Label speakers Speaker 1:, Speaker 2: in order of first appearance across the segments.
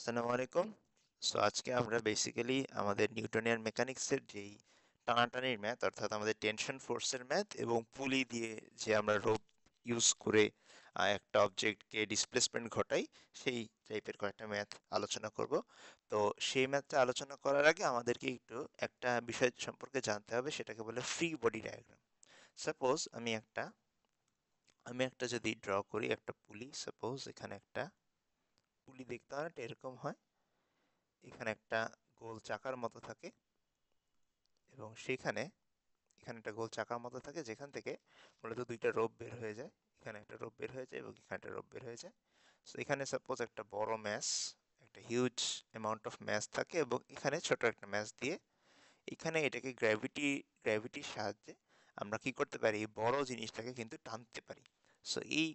Speaker 1: আসসালামু আলাইকুম। সো আজকে আমরা বেসিক্যালি আমাদের নিউটনিয়ান মেকানিক্সের যেই টানাটানির ম্যাথ অর্থাৎ আমাদের টেনশন ফোর্সের ম্যাথ এবং পুলি দিয়ে যে আমরা রোপ ইউজ করে একটা অবজেক্টকে ডিসপ্লেসমেন্ট ঘটাই সেই টাইপের কয়েকটা ম্যাথ আলোচনা করব। তো সেই ম্যাথটা আলোচনা করার আগে আমাদেরকে একটু একটা বিষয় সম্পর্কে জানতে হবে, সেটাকে বলে ফ্রি বডি ডায়াগ্রাম। সাপোজ আমি একটা যদি ড্র করি একটা পুলি, সাপোজ এখানে একটা পুলি দেখতে হয় এরকম হয়, এখানে একটা গোল চাকার মতো থাকে এবং এখানে একটা গোল চাকার মতো থাকে যেখান থেকে মূলত দুইটা রোপ বের হয়ে যায়। এখানে একটা রোপ বের হয়ে যায় এবং এখানে একটা রোপ বের হয়ে যায়। সো এখানে সাপোজ একটা বড় ম্যাস, একটা হিউজ অ্যামাউন্ট অফ ম্যাস থাকে এবং এখানে ছোট একটা ম্যাস দিয়ে এখানে এটাকে গ্র্যাভিটির সাহায্যে আমরা কি করতে পারি, এই বড় জিনিসটাকে কিন্তু টানতে পারি। সো এই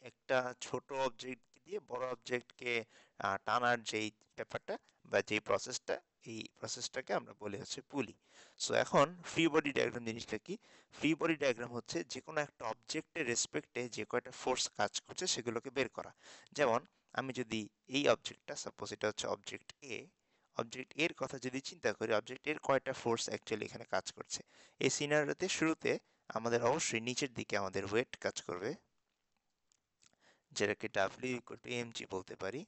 Speaker 1: একটা ছোট অবজেক্ট দিয়ে বড় অবজেক্টকে টানার যেই ব্যাপারটা বা যেই প্রসেসটা, এই প্রসেসটাকে আমরা বলি হচ্ছে পুলি। সো এখন ফ্রি বডি ডায়াগ্রাম জিনিসটা কি? ফ্রি বডি ডায়াগ্রাম হচ্ছে যে কোনো একটা অবজেক্টের রেসপেক্টে যে কয়টা ফোর্স কাজ করছে সেগুলোকে বের করা। যেমন আমি যদি এই অবজেক্টটা, সাপোজ এটা হচ্ছে অবজেক্ট এ, অবজেক্ট এর কথা যদি চিন্তা করি, অবজেক্ট এর কয়টা ফোর্স অ্যাকচুয়ালি এখানে কাজ করছে। এই সিনারিওতে শুরুতে আমাদের অবশ্যই নিচের দিকে আমাদের ওয়েট কাজ করবে, যেটাকে ডাব্লিউ ইকুয়াল টু এমজি বলতে পারি।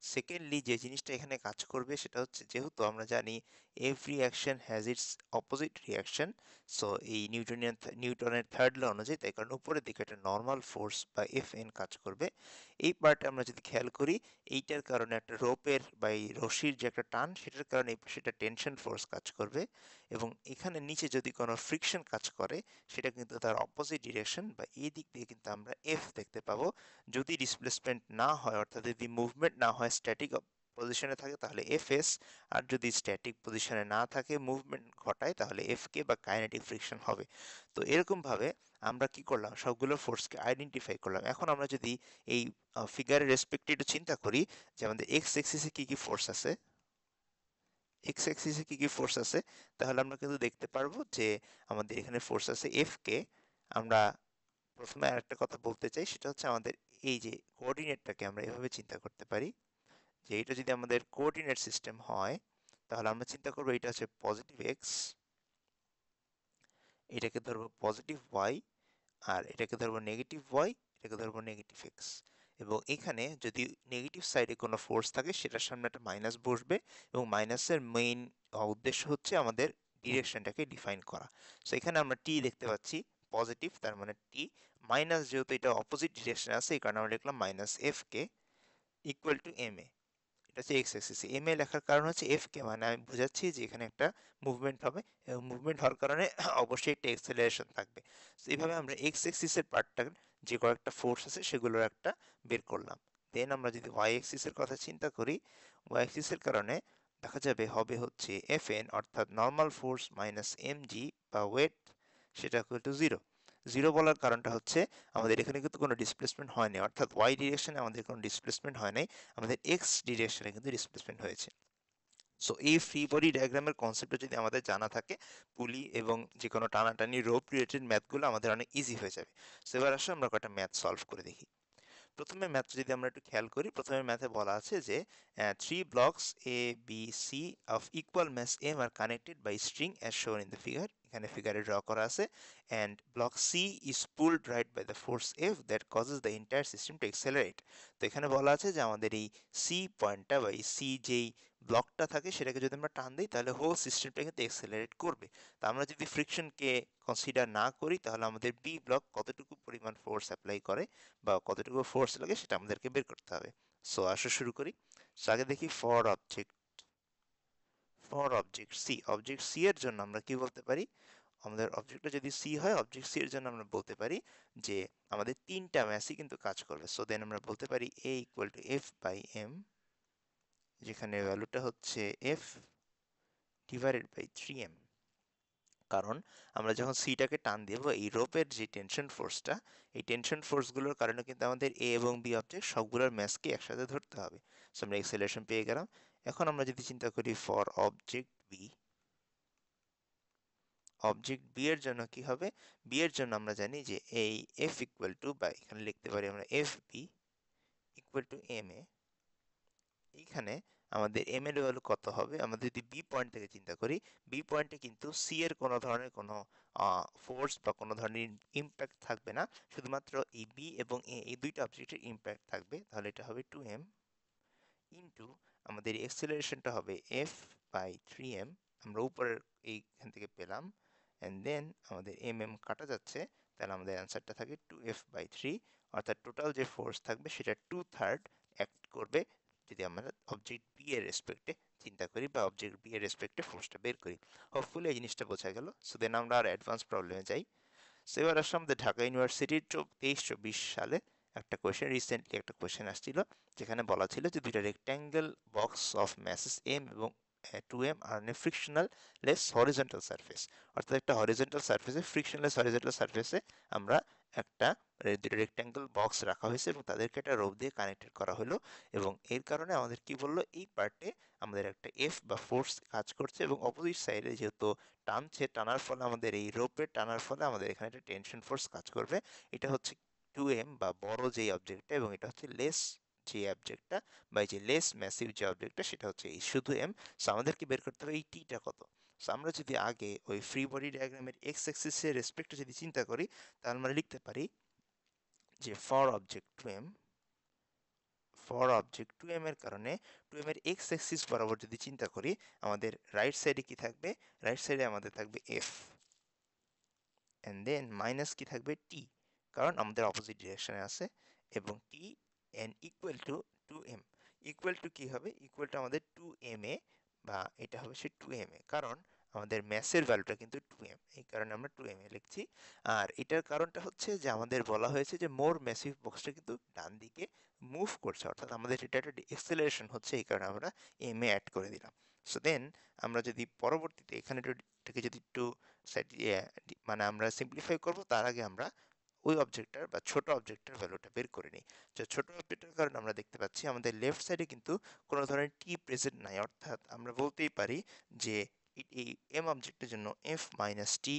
Speaker 1: সেকেন্ডলি যে জিনিসটা এখানে কাজ করবে সেটা হচ্ছে, যেহেতু আমরা জানি every action has its opposite reaction, so এই নিউটনের থার্ড ল অনুযায়ী, তাই কারণ উপরের দিকে একটা নর্মাল ফোর্স বা এফ এন কাজ করবে। এই পার্টে আমরা যদি খেয়াল করি, এইটার কারণে একটা রোপের বা এই রশির যে একটা টান, সেটার কারণে সেটা টেনশন ফোর্স কাজ করবে। এবং এখানে নিচে যদি কোনো ফ্রিকশন কাজ করে, সেটা কিন্তু তার অপোজিট ডিরেকশন বা এই দিক দিয়ে কিন্তু আমরা এফ দেখতে পাবো। যদি ডিসপ্লেসমেন্ট না হয়, অর্থাৎ যদি মুভমেন্ট না হয়, স্ট্যাটিক পজিশনে থাকে, তাহলে এফএস। আর যদি স্ট্যাটিক পজিশনে না থাকে, মুভমেন্ট ঘটায়, তাহলে এফকে বা কাইনেটিক ফ্রিকশন হবে। তো এরকম ভাবে আমরা কি করলাম, সবগুলো ফোর্সকে আইডেন্টিফাই করলাম। এখন আমরা যদি এই ফিগারের রেসপেক্টে একটু চিন্তা করি যে আমাদের এক্স এক্সিসে কি কি ফোর্স আছে, এক্স এক্সিসে কি কি ফোর্স আছে, তাহলে আমরা কিন্তু দেখতে পারবো যে আমাদের এখানে ফোর্স আছে এফ কে। আমরা প্রথমে আরেকটা কথা বলতে চাই, সেটা হচ্ছে আমাদের এই যে কোঅর্ডিনেটটাকে আমরা এভাবে চিন্তা করতে পারি যে এটা যদি আমাদের কোঅর্ডিনেট সিস্টেম হয়, তাহলে আমরা চিন্তা করবো এটা হচ্ছে পজিটিভ এক্স, এটাকে ধরবো পজিটিভ ওয়াই, আর এটাকে ধরবো নেগেটিভ ওয়াই, এটাকে ধরবো নেগেটিভ এক্স। এবং এখানে যদি নেগেটিভ সাইডে কোনো ফোর্স থাকে, সেটার সামনে একটা মাইনাস বসবে এবং মাইনাসের মেইন উদ্দেশ্য হচ্ছে আমাদের ডিরেকশনটাকে ডিফাইন করা। সো এখানে আমরা টি দেখতে পাচ্ছি পজিটিভ, তার মানে টি। মাইনাস যেহেতু এটা অপোজিট ডিরেকশনে আছে, এই কারণে আমরা লিখলাম minus F K equal to M A. এটা হচ্ছে এক্স অ্যাক্সিস। এম এ লেখার কারণ হচ্ছে এফ কে মানে আমি বোঝাচ্ছি যে এখানে একটা মুভমেন্ট হবে এবং মুভমেন্ট হওয়ার কারণে অবশ্যই একটা এক্সেলারেশন থাকবে। তো এইভাবে আমরা এক্স অ্যাক্সিসের পার্টটা, যে কয়েকটা ফোর্স আছে সেগুলোর একটা বের করলাম। দেন আমরা যদি ওয়াই অ্যাক্সিসের কথা চিন্তা করি, ওয়াই অ্যাক্সিসের কারণে দেখা যাবে হবে হচ্ছে এফ এন, অর্থাৎ normal force minus M G বা ওয়েট, সেটা ইকুয়াল টু জিরো। জিরো বলার কারণটা হচ্ছে আমাদের এখানে কিন্তু কোনো ডিসপ্লেসমেন্ট হয়নি, অর্থাৎ ওয়াই ডিরেকশনে আমাদের কোনো ডিসপ্লেসমেন্ট হয় নাই, আমাদের এক্স ডিরেকশনে কিন্তু ডিসপ্লেসমেন্ট হয়েছে। সো এই ফ্রি বডি ডায়াগ্রামের কনসেপ্টটা যদি আমাদের জানা থাকে, পুলি এবং যে কোনো টানাটানি রোপ রিলেটেড ম্যাথগুলো আমাদের অনেক ইজি হয়ে যাবে। সো এবার আসলে আমরা কয়েকটা ম্যাথ সলভ করে দেখি। প্রথমে ম্যাথটা যদি আমরা একটু খেয়াল করি, প্রথমে ম্যাথে বলা আছে যে three blocks A B C of equal mass M আর connected by string as shown in the figure. এখানে ফিগারে ড্র করা আছে। And block C is pulled right by the force F that causes the entire system to accelerate. তো এখানে বলা আছে যে আমাদের এই সি পয়েন্টটা বা এই সি যেই ব্লকটা থাকে, সেটাকে যদি আমরা টান দিই, তাহলে হোল সিস্টেমটা কিন্তু এক্সেলারেট করবে। তা আমরা যদি ফ্রিকশনকে কনসিডার না করি, তাহলে আমাদের বি ব্লক কতটুকু পরিমাণ ফোর্স অ্যাপ্লাই করে বা কতটুকু ফোর্স লাগে সেটা আমাদেরকে বের করতে হবে। সো আসো শুরু করি। সো আগে দেখি অবজেক্ট সি এর জন্য আমরা কি বলতে পারি, আমাদের অবজেক্টটা যদি সি হয়, অবজেক্ট সি এর জন্য আমরা বলতে পারি যে আমাদের তিনটা ম্যাসই কিন্তু কাজ করবে। সো দেন আমরা বলতে পারি A equal to F by M, যেখানে ভ্যালুটা হচ্ছে এফ ডিভাইডেড বাই 3m। কারণ আমরা যখন সিটাকে টান দেবো, এই রোপের যে টেনশন ফোর্সটা, এই টেনশন ফোর্সগুলোর কারণে কিন্তু আমাদের এ এবং বি অবজেক্ট সবগুলোর ম্যাসকে একসাথে ধরতে হবে। সো আমরা এক্সেলারেশন পেয়ে গেলাম। এখন আমরা যদি চিন্তা করি ফর অবজেক্ট বি এর জন্য কি হবে, বি এর জন্য আমরা জানি যে এই এফ ইকুয়াল টু, বা এখানে লিখতে পারি আমরা F B equal to M A. এখানে আমাদের এম এর ভ্যালু কত হবে? আমাদের যদি বি পয়েন্ট থেকে চিন্তা করি, বি পয়েন্টে কিন্তু সি এর কোনো ধরনের কোনো ফোর্স বা কোনো ধরনের ইম্প্যাক্ট থাকবে না, শুধুমাত্র এই বি এবং এ এই দুইটা অবজেক্টের ইম্প্যাক্ট থাকবে। তাহলে এটা হবে 2m ইন্টু আমাদের এক্সেলারেশনটা হবে f বাই 3m, আমরা উপরের এইখান থেকে পেলাম, অ্যান্ড দেন আমাদের কাটা যাচ্ছে, তাহলে আমাদের অ্যান্সারটা থাকে 2f বাই 3, অর্থাৎ টোটাল যে ফোর্স থাকবে সেটা 2/3 অ্যাক্ট করবে যদি আমরা অবজেক্ট বি এর রেসপেক্টে চিন্তা করি বা অবজেক্ট বি এর রেসপেক্টে ফোর্সটা বের করি। হোপফুলি এই জিনিসটা বোঝা গেল। সো দেন আমরা আর অ্যাডভান্স প্রবলেমে যাই। সো এবার আসলে আমাদের ঢাকা ইউনিভার্সিটির 23-24 সালে একটা কোয়েশ্চেন, রিসেন্টলি একটা কোয়েশ্চেন আসছিল, যেখানে বলা ছিল যে দুইটা rectangle box of masses M এবং 2m আর ফ্রিকশনাল লেস হরিজন্টাল সারফেস, অর্থাৎ একটা হরিজন্টাল সারফেসে, ফ্রিকশনলেস হরিজন্টাল সারফেসে আমরা একটা দুটো রেক্ট্যাঙ্গেল বক্স রাখা হয়েছে এবং তাদেরকে একটা রোপ দিয়ে কানেক্টেড করা হলো, এবং এর কারণে আমাদের কি বললো, এই পার্টে আমাদের একটা এফ বা ফোর্স কাজ করছে এবং অপোজিট সাইডে যেহেতু টানছে, টানার ফলে আমাদের এই রোপের টানার ফলে আমাদের এখানে একটা টেনশন ফোর্স কাজ করবে। এটা হচ্ছে 2m বা বড় যেই অবজেক্টটা, এবং এটা হচ্ছে লেস যে অবজেক্টটা বা এই যে লেস ম্যাসিভ যে অবজেক্টটা সেটা হচ্ছে এই শুধু m। সো আমাদেরকে বের করতে হবে এই টিটা কত। সো আমরা যদি আগে ওই ফ্রি বডি ডায়াগ্রামের এক্স অ্যাক্সিসের রেসপেক্টে যদি চিন্তা করি, তাহলে আমরা লিখতে পারি যে for object 2m, for object 2m এর কারণে 2m এর এক্স অ্যাক্সিস বরাবর যদি চিন্তা করি, আমাদের রাইট সাইডে কি থাকবে? রাইট সাইডে আমাদের থাকবে f, অ্যান্ড দেন মাইনাস কি থাকবে? টি, কারণ আমাদের অপোজিট ডিরেকশনে আছে, এবং T N equal two 2m। Equal to কি হবে? ইকুয়াল টু আমাদের 2m এ, বা এটা হবে সে 2m এ, কারণ আমাদের ম্যাসের ভ্যালুটা কিন্তু 2m, এই কারণে আমরা 2m এ লিখছি। আর এটার কারণটা হচ্ছে যে আমাদের বলা হয়েছে যে মোর ম্যাসিভ বক্সটা কিন্তু ডান দিকে মুভ করছে, অর্থাৎ আমাদের এটা একটা এক্সেলারেশন হচ্ছে, এই কারণে আমরা m এ অ্যাড করে দিলাম। সো দেন আমরা যদি পরবর্তীতে এখানে এটাকে যদি একটু মানে আমরা সিম্পলিফাই করব, তার আগে আমরা ওই অবজেক্টটার বা ছোট অবজেক্টের ভ্যালুটা বের করে নিই। যে ছোট অবজেক্টের কারণে আমরা দেখতে পাচ্ছি আমাদের লেফট সাইডে কিন্তু কোনো ধরনের টি প্রেজেন্ট নাই, অর্থাৎ আমরা বলতেই পারি যে এই এম অবজেক্টের জন্য F minus T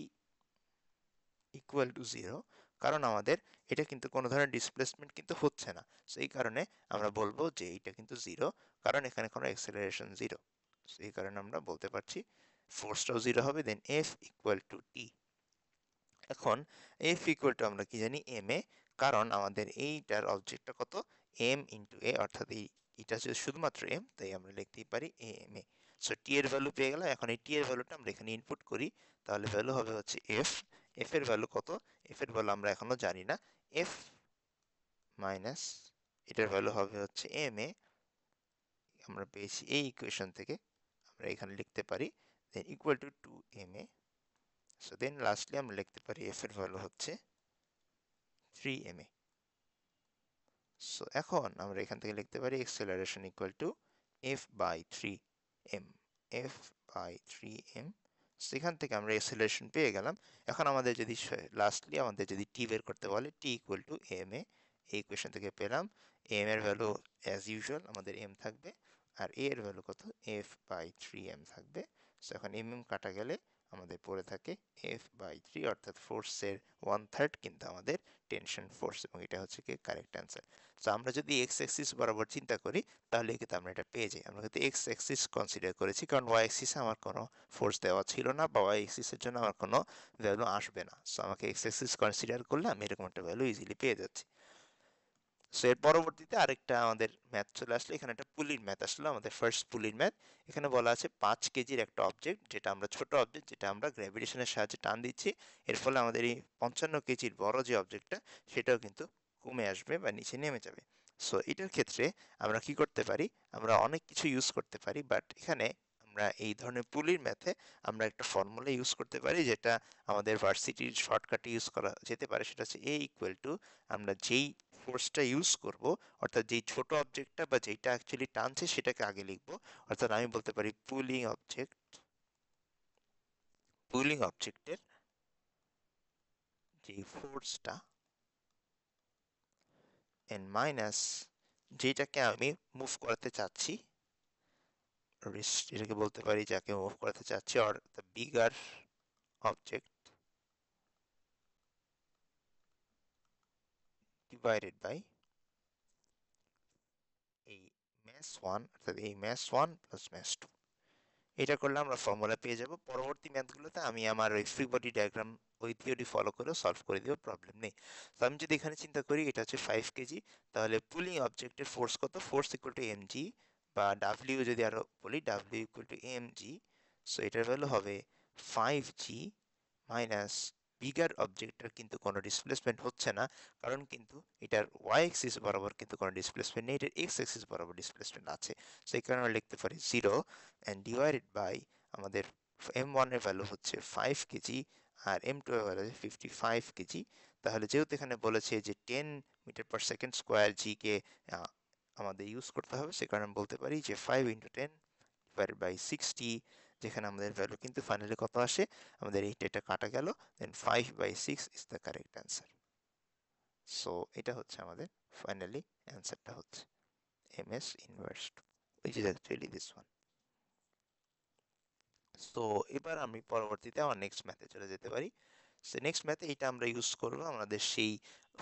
Speaker 1: equal two 0, কারণ আমাদের এটা কিন্তু কোনো ধরনের ডিসপ্লেসমেন্ট কিন্তু হচ্ছে না। সো এই কারণে আমরা বলবো যে এটা কিন্তু 0, কারণ এখানে কোনো অ্যাক্সেলারেশন 0। সো এই কারণে আমরা বলতে পারছি ফোর্সটাও 0 হবে, দেন এফ ইকুয়াল টু টি। এখন এফ ইকুয়াল টু আমরা কি জানি? এম এ, কারণ আমাদের এইটার অবজেক্টটা কত? এম ইন্টু এ, অর্থাৎ এটা হচ্ছে শুধুমাত্র এম, তাই আমরা লিখতেই পারি এ এম এ। সো টি এর ভ্যালু পেয়ে গেলাম। এখন এই টি এর ভ্যালুটা আমরা এখানে ইনপুট করি, তাহলে ভ্যালু হবে হচ্ছে এফ। এফ এর ভ্যালু কত? এফ এর ভ্যালু আমরা এখনো জানি না। এফ মাইনাস এটার ভ্যালু হবে হচ্ছে এম এ, আমরা পেয়েছি এই ইকুয়েশন থেকে, আমরা এখানে লিখতে পারি then equal to 2 ma। So then lastly আমরা লিখতে পারি এফ এর ভ্যালু হচ্ছে 3 ma। সো এখন আমরা এখান থেকে লিখতে পারি acceleration equal to F by 3m, F by 3m। সেখান থেকে আমরা এক্সেলারেশন পেয়ে গেলাম। এখন আমাদের যদি লাস্টলি আমাদের যদি টি বের করতে বলে, টি ইকুয়াল টু এম এ, এই ইকুয়েশন থেকে পেলাম এম এর ভ্যালু অ্যাজ ইউজুয়াল আমাদের এম থাকবে, আর এ এর ভ্যালু কত? এফ বাই 3m থাকবে। সো এখন কাটা গেলে আমাদের পড়ে থাকে এফ বাই 3, অর্থাৎ ফোর্সের 1/3 কিন্তু আমাদের টেনশন ফোর্স, এবং এটা হচ্ছে কি কারেক্ট অ্যান্সার। সো আমরা যদি এক্স অ্যাক্সিস বরাবর চিন্তা করি, তাহলে কিন্তু আমরা এটা পেয়ে যাই। আমরা কিন্তু এক্স অ্যাক্সিস কনসিডার করেছি, কারণ ওয়াই অ্যাক্সিসে আমার কোনো ফোর্স দেওয়া ছিল না, বা ওয়াই অ্যাক্সিসের জন্য আমার কোনো ভ্যালু আসবে না। সো আমাকে এক্স অ্যাক্সিস কনসিডার করলে আমি এরকম একটা ভ্যালু ইজিলি পেয়ে যাচ্ছি। সো এর পরবর্তীতে আরেকটা আমাদের ম্যাথ চলে আসলো, এখানে একটা পুলির ম্যাথ আসলো, আমাদের ফার্স্ট পুলির ম্যাথ। এখানে বলা আছে 5 কেজির একটা অবজেক্ট, যেটা আমরা ছোট অবজেক্ট, যেটা আমরা গ্র্যাভিটেশনের সাহায্যে টান দিচ্ছি, এর ফলে আমাদের এই 55 কেজির বড় যে অবজেক্টটা, সেটাও কিন্তু কমে আসবে বা নিচে নেমে যাবে। সো এটার ক্ষেত্রে আমরা কি করতে পারি? আমরা অনেক কিছু ইউজ করতে পারি, বাট এখানে আমরা এই ধরনের পুলির ম্যাথে আমরা একটা ফর্মুলা ইউজ করতে পারি, যেটা আমাদের ভার্সিটির শর্টকাটে ইউজ করা যেতে পারে। সেটা হচ্ছে এ ইকুয়াল টু, আমরা যেই ফোর্সটা ইউজ করব, অর্থাৎ যেই ছোট অবজেক্টটা বা যেটা অ্যাকচুয়ালি টানছে সেটাকে আগে লিখব। অর্থাৎ আমি বলতে পারি পুলিং অবজেক্টের যে ফোর্সটা, এন্ড মাইনাস যেটাকে আমি মুভ করাতে চাচ্ছি, এটাকে বলতে পারি যাকে মুভ করাতে চাচ্ছি, or the bigger object divided by এই ম্যাস মাইনাস ওয়ান, অর্থাৎ এই mass one plus mass two. এটা করলে আমরা ফর্মুলা পেয়ে যাব। পরবর্তী ম্যাথগুলোতে আমি আমার ওই ফ্রি বডি ডায়াগ্রাম ওই থিওরি ফলো করে সলভ করে দিব, প্রবলেম নেই। তো আমি যদি এখানে চিন্তা করি এটা হচ্ছে 5 কেজি, তাহলে পুলিং অবজেক্টের ফোর্স কত? ফোর্স ইকুয়াল টু mg, বা ডাব্লিউ যদি আরো বলি, W equal to mg। So এটার ভ্যালু হবে 5g মাইনাস, বিগার অবজেক্টটার কিন্তু কোনো ডিসপ্লেসমেন্ট হচ্ছে না, কারণ কিন্তু এটার ওয়াই এক্সিস বরাবর কিন্তু কোনো ডিসপ্লেসমেন্ট নেই, এটার এক্স এক্সিস বরাবর ডিসপ্লেসমেন্ট আছে। সেই কারণে আমরা লিখতে পারি 0 অ্যান্ড ডিভাইডেড বাই আমাদের m1 এর ভ্যালু হচ্ছে 5 কেজি আর m2 এর ভ্যালু হচ্ছে 55 কেজি। তাহলে যেহেতু এখানে বলেছে যে 10 মিটার পার সেকেন্ড স্কোয়ার জি কে আমাদের ইউজ করতে হবে, সে কারণে আমি বলতে পারি যে 5 × 10 ডিভাইডেড বাই 60, যেখানে আমাদের ভ্যালু কিন্তু ফাইনালি কত আসে, আমাদের এটা কাটা গেল, দেন 5/6 is the correct answer. So এটা হচ্ছে আমাদের ফাইনালি অ্যান্সারটা হচ্ছে ms inverse 2, which is actually this one. So এবার আমি পরবর্তীতে আমার নেক্সট ম্যাথে চলে যেতে পারি। সো নেক্সট ম্যাথে এটা আমরা ইউজ করব আমাদের সেই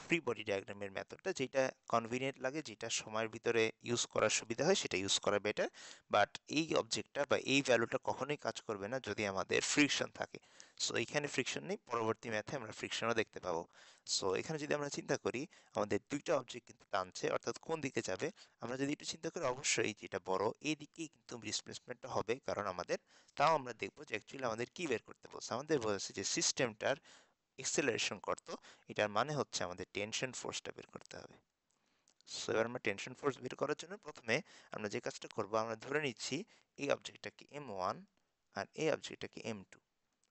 Speaker 1: ফ্রি বডি ডায়াগ্রামের মেথডটা, যেটা কনভিনিয়েন্ট লাগে, যেটা সময়ের ভিতরে ইউজ করার সুবিধা হয়, সেটা ইউজ করা বেটার। বাট এই অবজেক্টটা বা এই ভ্যালুটা কখনোই কাজ করবে না যদি আমাদের ফ্রিকশন থাকে। সো এখানে ফ্রিকশন নেই, পরবর্তী ম্যাথে আমরা ফ্রিকশনও দেখতে পাবো। সো এখানে যদি আমরা চিন্তা করি আমাদের দুইটা অবজেক্ট কিন্তু টানছে, অর্থাৎ কোন দিকে যাবে, আমরা যদি একটু চিন্তা করি, অবশ্যই যেটা বড় এই দিকেই কিন্তু ডিসপ্লেসমেন্টটা হবে, কারণ আমাদের, তাও আমরা দেখবো যে অ্যাকচুয়ালি আমাদের কি বের করতে বলছে, আমাদের বলছে যে সিস্টেমটার এক্সেলারেশন কত। এটার মানে হচ্ছে আমাদের টেনশন ফোর্সটা বের করতে হবে। সো এবার আমরা টেনশন ফোর্স বের করার জন্য প্রথমে আমরা যে কাজটা করব, আমরা ধরে নিচ্ছি এই অবজেক্টটাকে m1 আর এই অবজেক্টটাকে m2।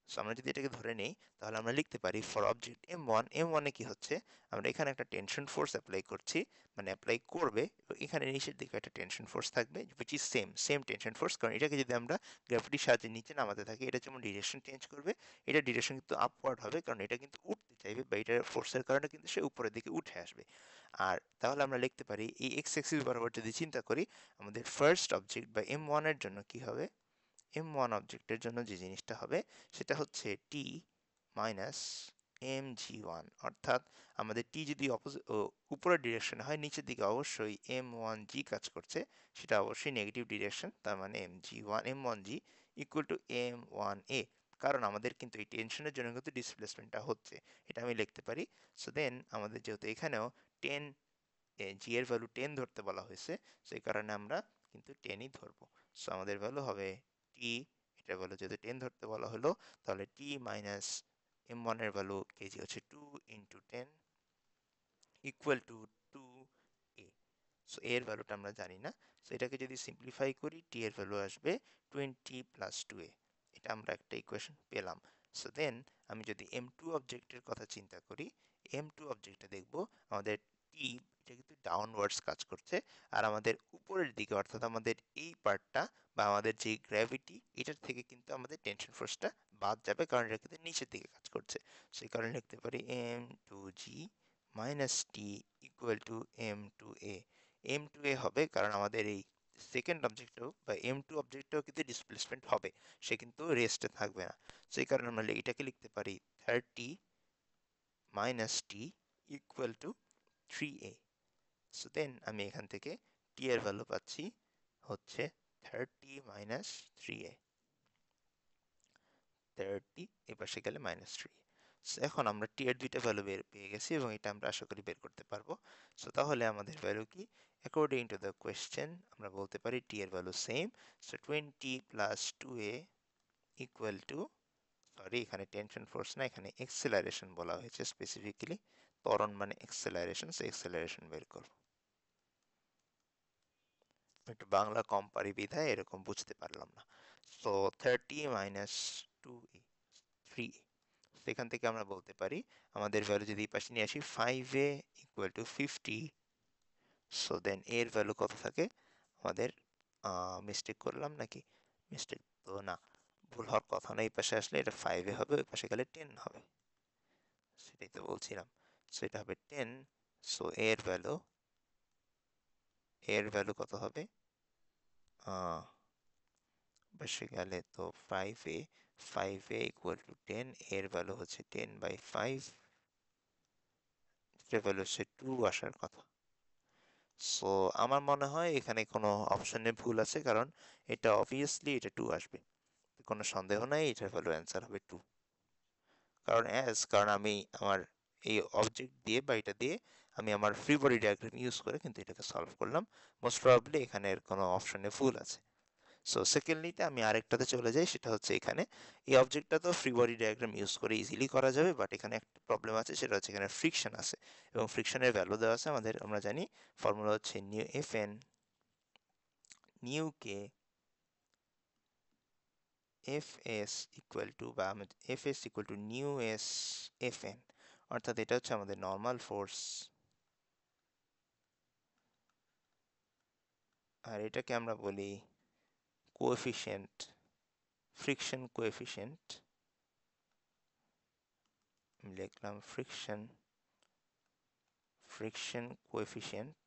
Speaker 1: সো আমরা যদি এটাকে ধরে নেই, তাহলে আমরা লিখতে পারি ফর অবজেক্ট m1 এ কি হচ্ছে, আমরা এখানে একটা টেনশন ফোর্স অ্যাপ্লাই করছি, মানে অ্যাপ্লাই করবে, এবং এখানে নিচের দিকে একটা টেনশন ফোর্স থাকবে, which is same tension force, কারণ এটাকে যদি আমরা গ্র্যাভিটির সাহায্যে নিচে নামাতে থাকি, এটা যেমন ডিরেকশন চেঞ্জ করবে, এটা ডিরেকশন কিন্তু আপওয়ার্ড হবে, কারণ এটা কিন্তু উঠতে চাইবে, বা এটার ফোর্সের কারণে কিন্তু সে উপরের দিকে উঠে আসবে। আর তাহলে আমরা লিখতে পারি এই এক্স অ্যাক্সিস বরাবর যদি চিন্তা করি, আমাদের ফার্স্ট অবজেক্ট বা m1 এর জন্য কি হবে, m1 অবজেক্টের জন্য যে জিনিসটা হবে সেটা হচ্ছে t মাইনাস mg1, অর্থাৎ আমাদের t যদি উপরের ডিরেকশনে হয়, নিচের দিকে অবশ্যই m1g কাজ করছে, সেটা অবশ্যই নেগেটিভ ডিরেকশন, তার মানে m1g ইকুয়াল টু m1a, কারণ আমাদের কিন্তু এই টেনশনের জন্য কিন্তু ডিসপ্লেসমেন্টটা হচ্ছে, এটা আমি লিখতে পারি। সো দেন আমাদের যেহেতু এখানেও 10, জি এর ভ্যালু 10 ধরতে বলা হয়েছে, সেই কারণে আমরা কিন্তু 10ই ধরবো। সো আমাদের ভ্যালু হবে টি, এটার ভ্যালু যেহেতু 10 ধরতে বলা হলো, তাহলে টি মাইনাস m1 এর ভ্যালু কেজি হচ্ছে 2 × 10 ইকুয়াল টু 2a। সো এর ভ্যালুটা আমরা জানি না, সো এটাকে যদি সিম্পলিফাই করি, টি এর ভ্যালু আসবে 20 + 2a, এটা আমরা একটা ইকুয়েশন পেলাম। সো দেন আমি যদি m2 অবজেক্টের কথা চিন্তা করি, m2 অবজেক্টে দেখব আমাদের টি, এটা কিন্তু ডাউনওয়ার্ডস কাজ করছে, আর আমাদের উপরের দিকে, অর্থাৎ আমাদের এই পার্টটা বা আমাদের যে গ্র্যাভিটি, এটার থেকে কিন্তু আমাদের টেনশন ফোর্সটা বাদ যাবে, কারণ এটা কিন্তু নিচের দিকে কাজ করছে। সেই কারণে লিখতে পারি m2g minus T equal two m2a। m2a হবে কারণ আমাদের এই সেকেন্ড অবজেক্টও বা m2 অবজেক্টও কিন্তু ডিসপ্লেসমেন্ট হবে, সে কিন্তু রেস্টে থাকবে না। সেই কারণে আমরা এটাকে লিখতে পারি 30 minus T equal to 3a। So then আমি এখান থেকে টি এর ভ্যালু পাচ্ছি হচ্ছে 30 মাইনাস 3a, 30 এ পাশে গেলে -3। সো এখন আমরা টি এর দুইটা ভ্যালু পেয়ে গেছি, এবং এটা আমরা আশা করি বের করতে পারবো। সো তাহলে আমাদের ভ্যালু কি, অ্যাকর্ডিং টু দ্য কোয়েশ্চেন আমরা বলতে পারি টি এর value same. So 20 + 2a equal to, sorry এখানে টেনশন ফোর্স না, এখানে এক্সেলারেশন বলা হয়েছে স্পেসিফিক্যালি, ত্বরণ মানে এক্সেলারেশন, সো এক্সেলারেশন বের করব। একটু বাংলা কম পারি বিধায় এরকম বুঝতে পারলাম না। সো 30 মাইনাস 2a, 3a, সেখান থেকে আমরা বলতে পারি আমাদের ভ্যালু যদি এই পাশে নিয়ে আসি, 5a equal to 50। So then এর ভ্যালু কত থাকে আমাদের, মিস্টেক করলাম নাকি, মিস্টেক তো না, ভুল হওয়ার কথা না, এই পাশে আসলে এটা 5a হবে, ওই পাশে গেলে 10 হবে, সেটাই তো বলছিলাম। সো এটা হবে 10। সো এর ভ্যালু কত হবে, পাশে গেলে তো 5a, 5a ইকুয়াল টু 10, এর ভ্যালু হচ্ছে 10/5, এর ভ্যালু হচ্ছে 2 আসার কথা। সো আমার মনে হয় এখানে কোনো অপশনে ভুল আছে, কারণ এটা অবভিয়াসলি এটা 2 আসবে, কোনো সন্দেহ নাই এটার ভ্যালু অ্যান্সার হবে 2। কারণ আমি আমার এই অবজেক্ট দিয়ে বা এটা দিয়ে আমি আমার ফ্রি বডি ডায়াগ্রাম ইউজ করে কিন্তু এটাকে সলভ করলাম। মোস্ট প্রবাবলি এখানের কোনো অপশনে ভুল আছে। সো সেকেন্ডলিতে আমি আরেকটাতে চলে যাই, সেটা হচ্ছে এখানে এই অবজেক্টটা তো ফ্রি বডি ডায়াগ্রাম ইউজ করে ইজিলি করা যাবে, বাট এখানে একটা প্রবলেম আছে, সেটা হচ্ছে এখানে ফ্রিকশন আছে এবং ফ্রিকশনের ভ্যালু দেওয়া আছে আমাদের, আমরা জানি ফর্মুলা হচ্ছে nu F N nu K F S equal to, বা F S equal to nu S F N, অর্থাৎ এটা হচ্ছে আমাদের নর্মাল ফোর্স, আর এটাকে আমরা বলি কোএফিশিয়েন্ট, ফ্রিকশন কোএফিশিয়েন্ট। লিখলাম ফ্রিকশন কোএফিশিয়েন্ট,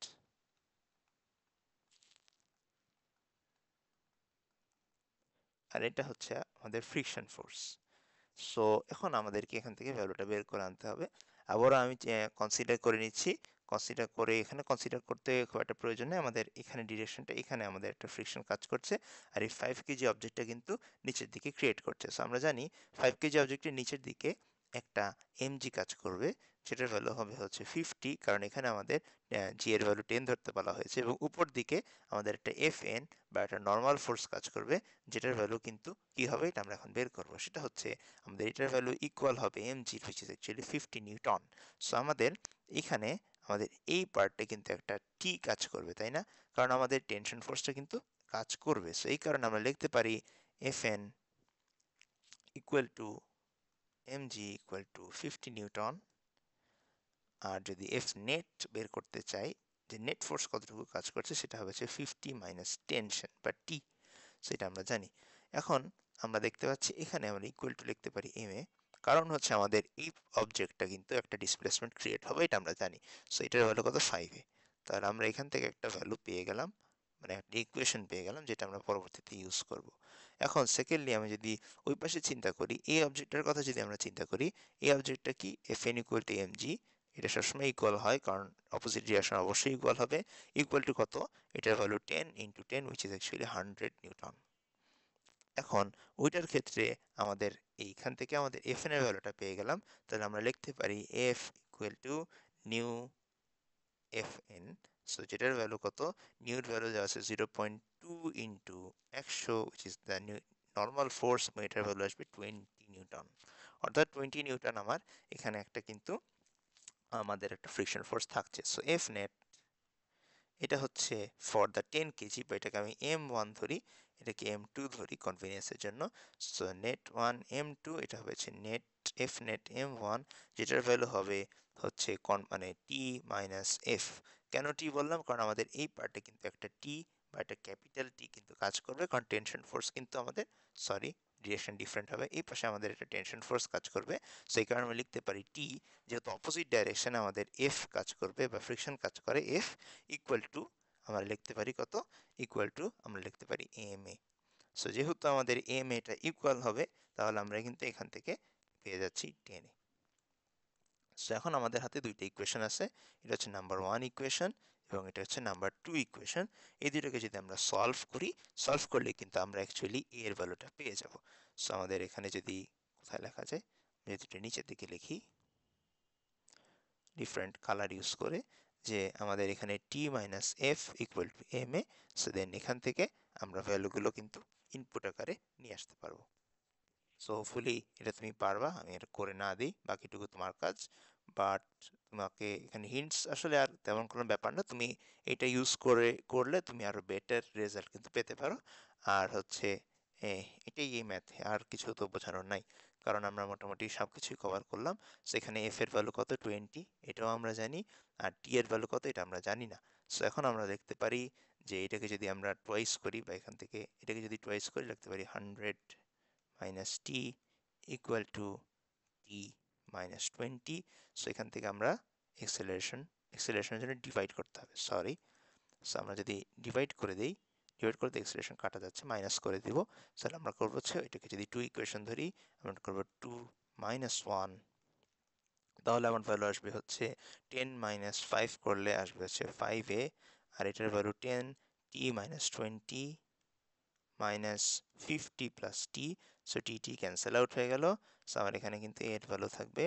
Speaker 1: আর এটা হচ্ছে আমাদের ফ্রিকশন ফোর্স। সো এখন আমাদেরকে এখান থেকে ভ্যালুটা বের করে আনতে হবে। আবারও আমি কনসিডার করে নিচ্ছি, কনসিডার করে এখানে কনসিডার করতে খুব একটা প্রয়োজন নেই, আমাদের এখানে ডিরেকশনটা, এখানে আমাদের একটা ফ্রিকশন কাজ করছে, আর এই 5 কেজি অবজেক্টটা কিন্তু নিচের দিকে ক্রিয়েট করছে। সো আমরা জানি 5 কেজি অবজেক্টের নিচের দিকে একটা এমজি কাজ করবে, যেটার ভ্যালু হবে হচ্ছে 50, কারণ এখানে আমাদের জি এর ভ্যালু 10 ধরতে বলা হয়েছে, এবং উপর দিকে আমাদের একটা এফ এন বা একটা নর্মাল ফোর্স কাজ করবে, যেটার ভ্যালু কিন্তু কি হবে এটা আমরা এখন বের করব। সেটা হচ্ছে আমাদের এটার ভ্যালু ইকুয়াল হবে mg, which is actually 50 Newton. So আমাদের এখানে আমাদের এই পার্টে কিন্তু একটা টি কাজ করবে, তাই না? কারণ আমাদের টেনশন ফোর্সটা কিন্তু কাজ করবে। সো এই কারণে আমরা লিখতে পারি Fn equal to mg equal to 50 newton. আর যদি এফ নেট বের করতে চাই, যে নেট ফোর্স কতটুকু কাজ করছে, সেটা হবে 50 মাইনাস টেনশন বা টি, সেটা আমরা জানি। এখন আমরা দেখতে পাচ্ছি এখানে আমরা ইকুয়াল টু লিখতে পারি এম এ, কারণ হচ্ছে আমাদের এই অবজেক্টটা কিন্তু একটা ডিসপ্লেসমেন্ট ক্রিয়েট হবে, এটা আমরা জানি। সো এটার ভ্যালু কত 5 এ, তাহলে আমরা এখান থেকে একটা ভ্যালু পেয়ে গেলাম, মানে একটা ইকুয়েশন পেয়ে গেলাম, যেটা আমরা পরবর্তীতে ইউজ করব। এখন সেকেন্ডলি আমি যদি ওই পাশে চিন্তা করি, এই অবজেক্টটার কথা যদি আমরা চিন্তা করি, এই অবজেক্টটা কি F N equal to M G, এটা সবসময় ইকুয়াল হয়, কারণ অপোজিট ডিরেকশন অবশ্যই ইকুয়াল হবে। ইকুয়াল টু কত, এটার value 10 into 10, which is actually 100 newton. এখন ওইটার ক্ষেত্রে আমাদের এইখান থেকে আমাদের এফ এর ভ্যালুটা পেয়ে গেলাম, তাহলে আমরা লিখতে পারি F equal to new F N. So যেটার ভ্যালু কত, নিউর ভ্যালু যা আছে 0.2 into 100, which is the normal force, এটার ভ্যালু আসবে 20 নিউটন। অর্থাৎ 20 নিউটন আমার এখানে একটা কিন্তু আমাদের একটা ফ্রিকশন ফোর্স থাকছে। সো এফ নেট, এটা হচ্ছে ফর দ্য 10 কেজি, বা এটাকে আমি M1 ধরি, এটাকে M2 ধরি কনভিনিয়েন্সের জন্য। সো নেট 1 M2, এটা হচ্ছে নেট এফ নেট M1, যেটার ভ্যালু হবে হচ্ছে মানে টি মাইনাস এফ। কেন টি বললাম, কারণ আমাদের এই পার্টে কিন্তু একটা টি বা একটা ক্যাপিটাল টি কিন্তু কাজ করবে, কারণ টেনশন ফোর্স কিন্তু আমাদের, সরি, ডিরেকশন ডিফারেন্ট হবে, এই পাশে আমাদের একটা টেনশন ফোর্স কাজ করবে। সেই কারণে আমরা লিখতে পারি টি, যেহেতু অপোজিট ডাইরেকশনে আমাদের এফ কাজ করবে বা ফ্রিকশন কাজ করে, এফ ইকুয়াল টু আমরা লিখতে পারি কত, ইকুয়াল টু আমরা লিখতে পারি এম এ। সো যেহেতু আমাদের এম এটা ইকুয়াল হবে, তাহলে আমরা কিন্তু এখান থেকে পেয়ে যাচ্ছি 10 এ। সো এখন আমাদের হাতে দুইটা ইকুয়েশন আছে, এটা হচ্ছে নাম্বার 1 ইকুয়েশন এবং এটা হচ্ছে নাম্বার 2 ইকুয়েশন। এই দুটোকে যদি আমরা সলভ করি, সলভ করলে কিন্তু আমরা অ্যাকচুয়ালি এ এর ভ্যালুটা পেয়ে যাব। সো আমাদের এখানে যদি কোথায় লেখা যায়, যদি এটা নিচের দিকে লিখি ডিফারেন্ট কালার ইউজ করে, যে আমাদের এখানে T minus F equal to M A. So then এখান থেকে আমরা ভ্যালুগুলো কিন্তু ইনপুট আকারে নিয়ে আসতে পারবো। সো হোপফুলি এটা তুমি পারবা, আমি এটা করে না দিই, বাকিটুকু তোমার কাজ। বাট তোমাকে এখানে হিন্টস আসলে আর তেমন কোনো ব্যাপার না, তুমি এটা ইউজ করলে তুমি আরো বেটার রেজাল্ট কিন্তু পেতে পারো। আর হচ্ছে এটাই এই ম্যাথে, আর কিছু তো বোঝানোর নাই, কারণ আমরা মোটামুটি সব কিছুই কভার করলাম। সেখানে এফ এর ভ্যালু কত 20, এটাও আমরা জানি, আর টি এর ভ্যালু কত এটা আমরা জানি না। সো এখন আমরা দেখতে পারি যে এটাকে যদি আমরা টোয়াইস করি, বা এখান থেকে এটাকে যদি টোয়াইস করি, লিখতে পারি 100 মাইনাস টি ইকুয়াল টু টি মাইনাস 20। সো এখান থেকে আমরা এক্সেলারেশনের জন্য ডিভাইড করতে হবে, সরি। সো আমরা যদি ডিভাইড করে দিই, ডিভাইড করতে এক্সেলারেশন কাটা যাচ্ছে, মাইনাস করে দিব। তাহলে আমরা করবো হচ্ছে এটাকে যদি 2 ইকুয়েশন ধরি, আমরা করবো 2 মাইনাস 1, তাহলে আমার ভ্যালু আসবে হচ্ছে 10 মাইনাস 5 করলে আসবে হচ্ছে 5a, আর এটার value 10, t minus 20 minus 50 plus t, so t cancel out হয়ে গেল। সো আমার এখানে কিন্তু এর ভ্যালু থাকবে,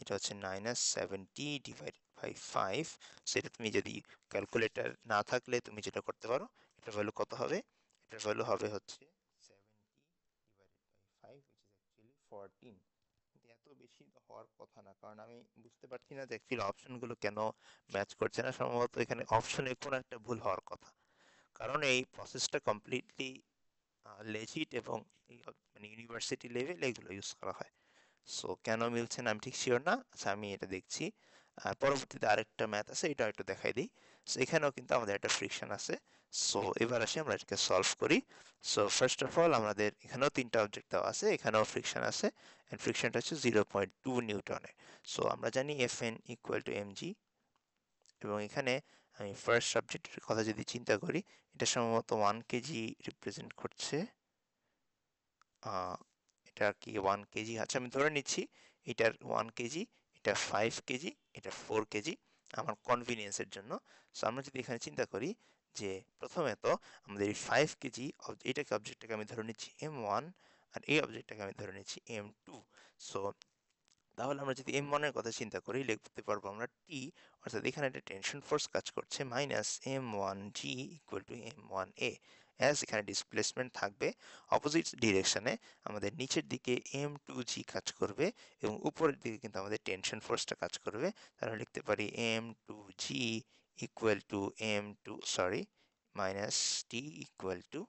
Speaker 1: এটা হচ্ছে -70 ডিভাইডেড বাই 5। সো এটা তুমি যদি ক্যালকুলেটর না থাকলে তুমি যেটা করতে পারো, এটার ভ্যালু কত হবে, এটার ভ্যালু হবে হচ্ছে 70 divided by 5 which is actually 14। কিন্তু এত বেশি হওয়ার কথা না, কারণ আমি বুঝতে পারছি না যে অ্যাকচুয়ালি অপশনগুলো কেন ম্যাচ করছে না। সম্ভবত এখানে অপশনে কোনো একটা ভুল হওয়ার কথা, কারণ এই প্রসেসটা কমপ্লিটলি লেজিট এবং মানে ইউনিভার্সিটি লেভেল এগুলো ইউজ করা হয়। সো কেন মিলছে না আমি ঠিক শিওর না। আচ্ছা, আমি এটা দেখছি। আর পরবর্তীতে আরেকটা ম্যাথ আছে, এটা একটু দেখাই দিই। সো এখানেও কিন্তু আমাদের একটা ফ্রিকশন আছে। সো এবার আসি আমরা এটাকে সলভ করি। সো ফার্স্ট অফ অল আমাদের এখানেও তিনটা অবজেক্ট দেওয়া আছে, এখানেও ফ্রিকশন আছে, এন্ড ফ্রিকশনটা হচ্ছে 0.2 নিউটনের। সো আমরা জানি Fn ইকুয়াল টু mg, এবং এখানে আমি ফার্স্ট সাবজেক্টের কথা যদি চিন্তা করি, এটা সম্ভবত 1 কেজি রিপ্রেজেন্ট করছে। এটা কি 1 কেজি? আচ্ছা, আমি ধরে নিচ্ছি এটার 1 কেজি, এটা 5 কেজি, এটা 4 কেজি আমার কনভিনিয়েন্সের জন্য। সো আমরা যদি এখানে চিন্তা করি যে প্রথমে তো আমাদের এই 5 কেজি এটাকে অবজেক্টটাকে আমি ধরে নিচ্ছি m1, আর এই অবজেক্টটাকে আমি ধরে নিচ্ছি m2। সো তাহলে আমরা যদি m1 এর কথা চিন্তা করি, লিখতে পারবো আমরা t, অর্থাৎ এখানে একটা টেনশন ফোর্স কাজ করছে minus m1g equal to m1a, as এখানে ডিসপ্লেসমেন্ট থাকবে অপোজিট ডিরেকশনে, আমাদের নিচের দিকে m2g কাজ করবে এবং উপরের দিকে কিন্তু আমাদের টেনশন ফোর্সটা কাজ করবে। তাহলে লিখতে পারি m2g equal to minus t equal to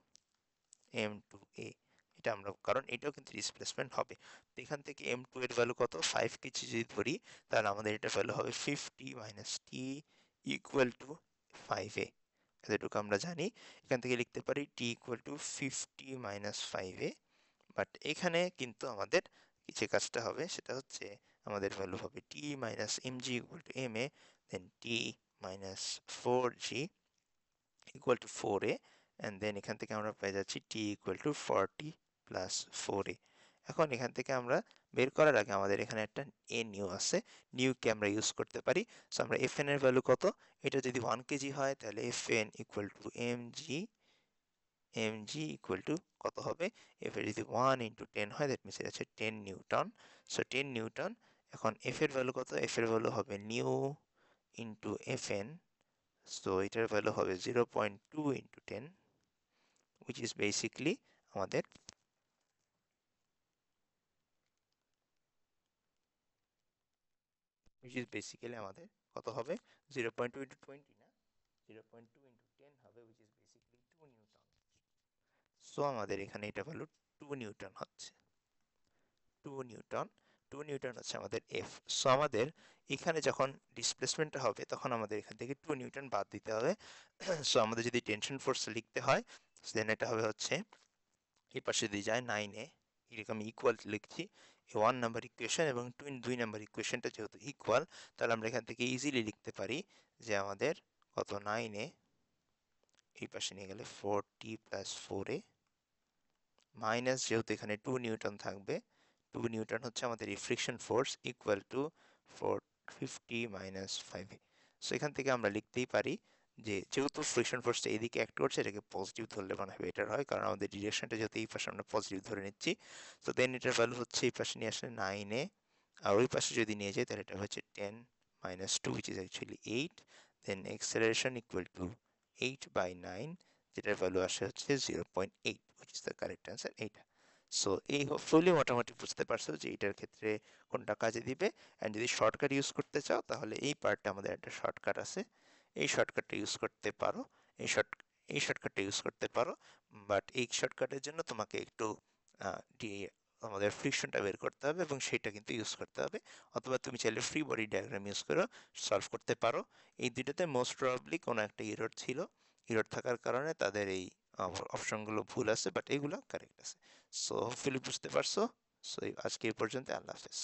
Speaker 1: m2a। এটা আমরা, কারণ এটাও কিন্তু ডিসপ্লেসমেন্ট হবে। তো এখান থেকে m2 এর ভ্যালু কত, 5 কেজি যদি ধরি, তাহলে আমাদের এটা ভ্যালু হবে 50 minus t equal to 5a। এতটুকু আমরা জানি। এখান থেকে লিখতে পারি t equal to 50 minus 5a। But এখানে কিন্তু আমাদের যে কাজটা হবে সেটা হচ্ছে আমাদের ভ্যালু হবে t minus mg equal to ma, then t minus 4g equal to 4a, and then এখান থেকে আমরা পেয়ে যাচ্ছি t equal to 40 plus 4a। এখন এখান থেকে আমরা বের করার আগে আমাদের এখানে একটা a নিউ আছে, নিউকে আমরা ইউজ করতে পারি। সো আমরা fn এর ভ্যালু কত, এটা যদি 1 কেজি হয় তাহলে fn equal to mg equal to কত হবে, f এর যদি 1 ইন্টু 10 হয় দ্যাট মিনস এটা হচ্ছে 10 নিউটন। So 10 Newton. এখন f এর ভ্যালু কত, f এর ভ্যালু হবে নিউ ইন্টু fn। সো এটার ভ্যালু হবে 0.2 ইন্টু 10, which is basically আমাদের কত হবে, 0.2 ইন্টু 20 না, 0.2 ইন্টু 10 হবে, which is basically 2 Newton. So আমাদের এখানে এটা ভ্যালু 2 নিউটন হচ্ছে, 2 নিউটন। 2 নিউটন হচ্ছে আমাদের এফ। সো আমাদের এখানে যখন ডিসপ্লেসমেন্টটা হবে তখন আমাদের এখান থেকে 2 নিউটন বাদ দিতে হবে। সো আমাদের যদি টেনশন ফোর্স লিখতে হয়, দেন এটা হবে হচ্ছে, এই পাশে যদি যায় 9a, এরকম ইকুয়াল লিখছি 1 নাম্বার ইকুয়েশন, এবং 2 নাম্বার ইকুয়েশনটা যেহেতু ইকুয়াল, তাহলে আমরা এখান থেকে ইজিলি লিখতে পারি যে আমাদের কত, 9a এই পাশে নিয়ে গেলে 4t প্লাস 4a, মাইনাস যেহেতু এখানে 2 নিউটন থাকবে, 2 নিউটন হচ্ছে আমাদের এই friction force, equal to 450 minus 5a। So এখান থেকে আমরা লিখতেই পারি যে যেহেতু ফ্রিকশন ফোর্সটা এদিকে অ্যাক্ট করছে, এটাকে পজিটিভ ধরলে মনে হয় বেটার হয়, কারণ আমাদের ডিরেকশনটা যেহেতু এই পাশে আমরা পজিটিভ ধরে নিচ্ছি। তো দেন এটার ভ্যালু হচ্ছে এই পাশে নিয়ে আসলে 9a, আর ওই পাশে যদি নিয়ে যাই তাহলে এটা হচ্ছে 10 minus 2 which is actually 8, then acceleration equal to 8 by 9, যেটার ভ্যালু আসে হচ্ছে 0.8, which is the correct answer এইটা। সো এই হোপফুলি মোটামুটি বুঝতে পারছো যে এটার ক্ষেত্রে কোনটা কাজে দিবে। অ্যান্ড যদি শর্টকাট ইউজ করতে চাও তাহলে এই পার্টটা আমাদের একটা শর্টকাট আছে, এই শর্টকাটটা ইউজ করতে পারো, এই শর্ট এই শর্টকাটটা ইউজ করতে পারো। বাট এই শর্টকাটের জন্য তোমাকে একটু আমাদের ফ্রিকশনটা বের করতে হবে এবং সেটা কিন্তু ইউজ করতে হবে, অথবা তুমি চাইলে ফ্রি বডি ডায়াগ্রাম ইউজ করে সলভ করতে পারো। এই দুটোতে মোস্ট প্রবাবলি কোনো একটা এরর ছিল, এরর থাকার কারণে তাদের এই অপশনগুলো ভুল আছে, বাট এগুলো কারেক্ট আছে। সো হোপফুলি বুঝতে পারছো। সো আজকে এই পর্যন্ত, আল্লাহ হাফেজ।